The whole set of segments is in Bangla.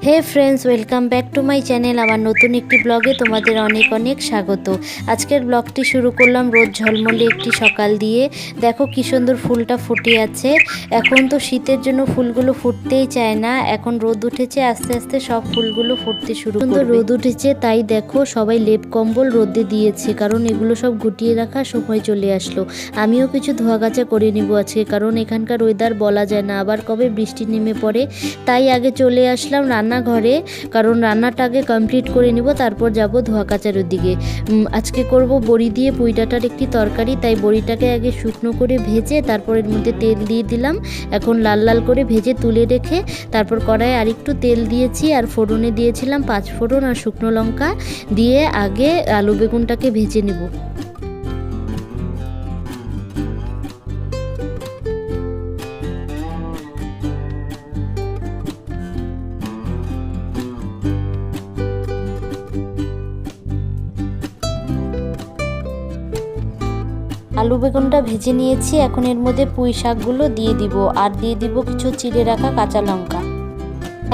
Hey friends, welcome back to my channel. আমার নতুন একটি ব্লগে তোমাদের অনেক অনেক স্বাগত। আজকের ব্লগটি শুরু করলাম রোদ ঝলমলে একটি সকাল দিয়ে। দেখো কি সুন্দর ফুলটা ফুটে আছে। এখন তো শীতের জন্য ফুলগুলো ফুটতেই চায় না, এখন রোদ উঠেছে, আস্তে আস্তে সব ফুলগুলো ফুটতে শুরু করবে। রোদ উঠেছে তাই দেখো সবাই লেপ কম্বল রোদে দিয়েছে, কারণ এগুলো সব গুটিয়ে রাখার সময় চলে আসলো। আমিও কিছু ধোয়া কাচা করে নিব আজকে, কারণ এখানকার ওয়েদার বলা যায় না, আবার কবে বৃষ্টি নেমে পড়ে। তাই আগে চলে আসলাম রান্নাঘরে, কারণ রান্নাটা আগে কমপ্লিট করে নিব, তারপর যাব ধোয়া কাচার দিকে। আজকে করব বড়ি দিয়ে পুঁই ডাঁটার একটি তরকারি, তাই বড়িটাকে আগে শুকনো করে ভেজে তারপর এর মধ্যে তেল দিয়ে দিলাম। এখন লাল লাল করে ভেজে তুলে রেখে তারপর কড়াইয়ে আরেকটু তেল দিয়েছি, আর ফোড়নে দিয়েছিলাম 5 ফোড়ন আর শুকনো লঙ্কা দিয়ে আগে আলু বেগুনটাকে ভেজে নেব। আলু বেগুনটা ভেজে নিয়েছি, এখন এর মধ্যে পুঁই শাকগুলো দিয়ে দিব, আর দিয়ে দিব কিছু চিড়ে রাখা কাঁচা লঙ্কা।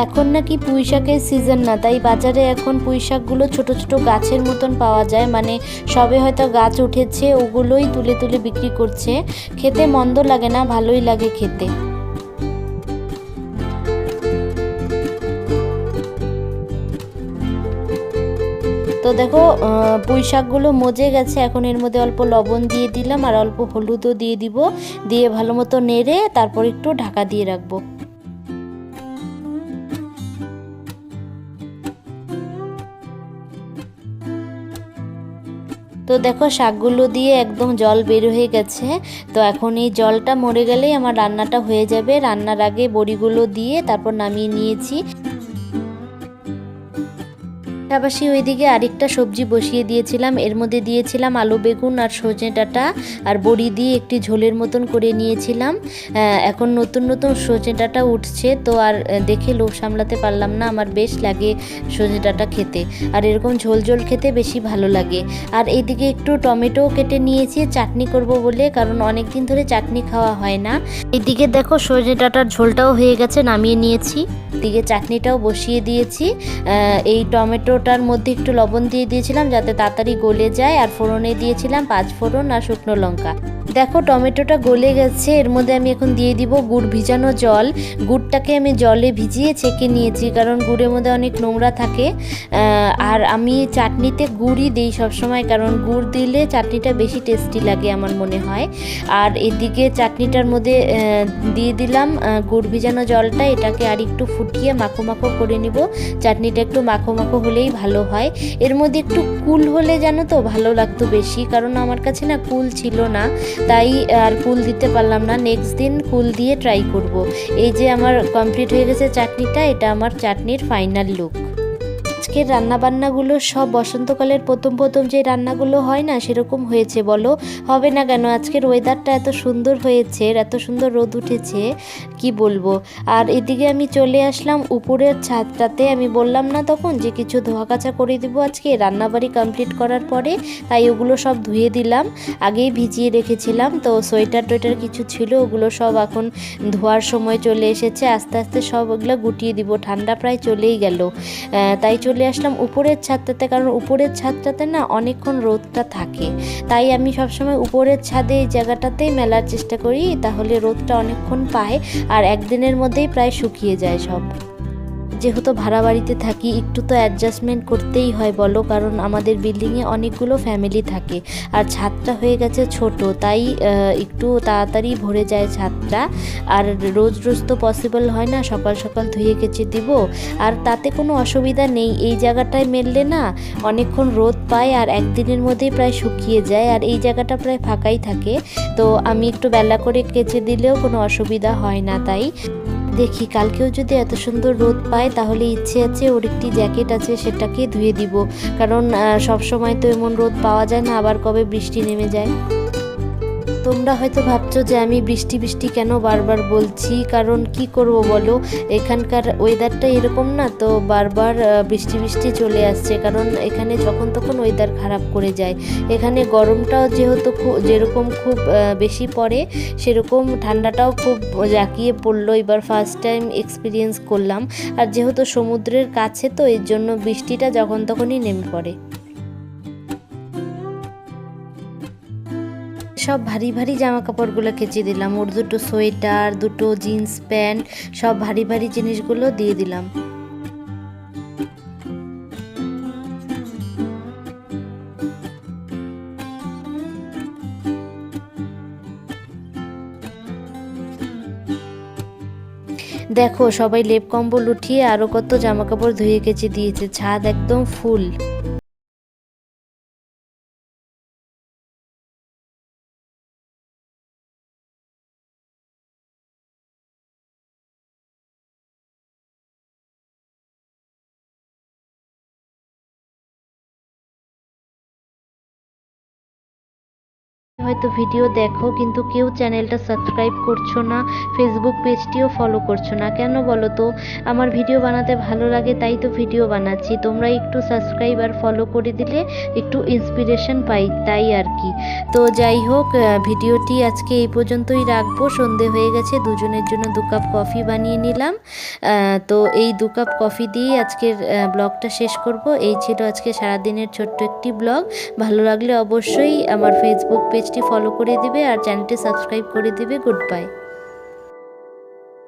এখন নাকি পুঁই শাকের সিজন না, তাই বাজারে এখন পুঁই শাকগুলো ছোট ছোট গাছের মতন পাওয়া যায়, মানে সবে হয়তো গাছ উঠেছে, ওগুলোই তুলে তুলে বিক্রি করছে। খেতে মন্দ লাগে না, ভালোই লাগে খেতে। তো দেখো পুঁই শাকগুলো মজে গেছে, এখন এর মধ্যে অল্প লবণ দিয়ে দিলাম আর অল্প হলুদও দিয়ে দিব, দিয়ে ভালো মতো নেড়ে তারপর একটু ঢাকা দিয়ে রাখবো। তো দেখো শাকগুলো দিয়ে একদম জল বের হয়ে গেছে। তো এখন এই জলটা মরে গেলেই আমার রান্নাটা হয়ে যাবে। রান্নার আগে বড়িগুলো দিয়ে তারপর নামিয়ে নিয়েছি। পাশাপাশি ওইদিকে আরেকটা সবজি বসিয়ে দিয়েছিলাম, এর মধ্যে দিয়েছিলাম আলু বেগুন আর সজনে ডাঁটা আর বড়ি দিয়ে একটি ঝোলের মতন করে নিয়েছিলাম। এখন নতুন নতুন সজনে ডাঁটা উঠছে, তো আর দেখে লোভ সামলাতে পারলাম না, আমার বেশ লাগে সজনে ডাঁটা খেতে, আর এরকম ঝোল ঝোল খেতে বেশি ভালো লাগে। আর এইদিকে একটু টমেটো কেটে নিয়েছি চাটনি করব বলে, কারণ অনেক দিন ধরে চাটনি খাওয়া হয় না। এইদিকে দেখো সজনে ডাঁটার ঝোলটাও হয়ে গেছে, নামিয়ে নিয়েছি। দিকে চাটনিটাও বসিয়ে দিয়েছি। এই টমেটোটার মধ্যে একটু লবণ দিয়ে দিয়েছিলাম যাতে তাড়াতাড়ি গলে যায়, আর ফোড়নে দিয়েছিলাম 5 ফোড়ন আর শুকনো লঙ্কা। দেখো টমেটোটা গলে গেছে, এর মধ্যে আমি এখন দিয়ে দিব গুড় ভিজানো জল। গুড়টাকে আমি জলে ভিজিয়ে ছেঁকে নিয়েছি, কারণ গুড়ের মধ্যে অনেক নোংরা থাকে। আর আমি চাটনিতে গুড়ই দিই সবসময়, কারণ গুড় দিলে চাটনিটা বেশি টেস্টি লাগে আমার মনে হয়। আর এদিকে চাটনিটার মধ্যে দিয়ে দিলাম গুড় ভিজানো জলটা, এটাকে আর একটু ফুটিয়ে মাখো মাখো করে নিব। চাটনিটা একটু মাখো মাখো হলেই ভালো হয়। এর মধ্যে একটু কুল হলে জানো তো ভালো লাগতো বেশি, কারণ আমার কাছে না কুল ছিল না, তাই আর কুল দিতে পারলাম না। নেক্সট দিন কুল দিয়ে ট্রাই করব। এই যে আমার কমপ্লিট হয়ে গেছে চাটনিটা, এটা আমার চাটনির ফাইনাল লুক। আজকের রান্নাবান্নাগুলো সব বসন্তকালের প্রথম প্রথম যে রান্নাগুলো হয় না সেরকম হয়েছে, বলো হবে না কেন? আজকের ওয়েদারটা এত সুন্দর হয়েছে, এত সুন্দর রোদ উঠেছে, কি বলবো। আর এদিকে আমি চলে আসলাম উপরের ছাদটাতে। আমি বললাম না তখন যে কিছু ধোয়া কাচা করে দিব আজকে রান্নাবাড়ি কমপ্লিট করার পরে, তাই ওগুলো সব ধুয়ে দিলাম। আগেই ভিজিয়ে রেখেছিলাম, তো সোয়েটার টোয়েটার কিছু ছিল, ওগুলো সব এখন ধোয়ার সময় চলে এসেছে। আস্তে আস্তে সব ওগুলো গুটিয়ে দিব, ঠান্ডা প্রায় চলেই গেল। তাই চলে আসলাম উপরের ছাদটাতে, কারণ উপরের ছাদটাতে না অনেকক্ষণ রোদটা থাকে, তাই আমি সবসময় উপরের ছাদে এই জায়গাটাতেই মেলার চেষ্টা করি, তাহলে রোদটা অনেকক্ষণ পায় আর একদিনের মধ্যেই প্রায় শুকিয়ে যায় সব। যেহেতু ভাড়া বাড়িতে থাকি একটু তো অ্যাডজাস্টমেন্ট করতেই হয় বলো, কারণ আমাদের বিল্ডিংয়ে অনেকগুলো ফ্যামিলি থাকে, আর ছাদটা হয়ে গেছে ছোট, তাই একটু তাড়াতাড়ি ভরে যায় ছাদটা। আর রোজ রোজ তো পসিবল হয় না সকাল সকাল ধুয়ে কেচে দিব, আর তাতে কোনো অসুবিধা নেই। এই জায়গাটায় মেললে না অনেকক্ষণ রোদ পায় আর একদিনের মধ্যেই প্রায় শুকিয়ে যায়, আর এই জায়গাটা প্রায় ফাঁকাই থাকে, তো আমি একটু বেলা করে কেচে দিলেও কোনো অসুবিধা হয় না। তাই দেখি কালকেও যদি এত সুন্দর রোদ পায় তাহলে ইচ্ছে আছে ওর একটি জ্যাকেট আছে সেটাকে ধুয়ে দিব, কারণ সব সময় তো এমন রোদ পাওয়া যায় না, আবার কবে বৃষ্টি নেমে যায়। তো তোমরা হয়তো ভাবছো যে আমি বৃষ্টি বৃষ্টি কেন বারবার বলছি, কারণ কি করব বলো, এখানকার ওয়েদারটা এরকম না, তো বারবার বৃষ্টি বৃষ্টি চলে আসছে, কারণ এখানে যখন তখন ওয়েদার খারাপ করে যায়। এখানে গরমটাও যেহেতু যেরকম খুব বেশি পড়ে, সেরকম ঠান্ডাটাও খুব জাঁকিয়ে পড়লো। এবার ফার্স্ট টাইম এক্সপিরিয়েন্স করলাম, আর যেহেতু সমুদ্রের কাছে তো এর জন্য বৃষ্টিটা যখন তখনই নেমে পড়ে। সব ভারী ভারী জামা কাপড়গুলো কেচে দিলাম, ওর দুটো সোয়েটার, দুটো জিন্স প্যান্ট, সব ভারী ভারী জিনিসগুলো দিয়ে দিলাম। দেখো সবাই লেপ কম্বল উঠিয়ে আরও কত জামা কাপড় ধুয়ে কেচে দিয়েছে, ছাদ একদম ফুল। হয়তো ভিডিও দেখো কিন্তু কেউ চ্যানেলটা সাবস্ক্রাইব করছো না, ফেসবুক পেজটিও ফলো করছো না, কেন বলো তো? আমার ভিডিও বানাতে ভালো লাগে তাই তো ভিডিও বানাচ্ছি, তোমরা একটু সাবস্ক্রাইব আর ফলো করে দিলে একটু ইন্সপিরেশন পাই, তাই আর কি। তো যাই হোক, ভিডিওটি আজকে এই পর্যন্তই রাখবো। সন্ধে হয়ে গেছে, দুজনের জন্য 2 কাপ কফি বানিয়ে নিলাম। তো এই 2 কাপ কফি দিয়ে আজকের ব্লগটা শেষ করব। এই ছিল আজকে সারাদিনের ছোট্ট একটি ব্লগ। ভালো লাগলে অবশ্যই আমার ফেসবুক পেজটি ফলো করে দিবে আর চ্যানেলটি সাবস্ক্রাইব করে দিবে। Good bye.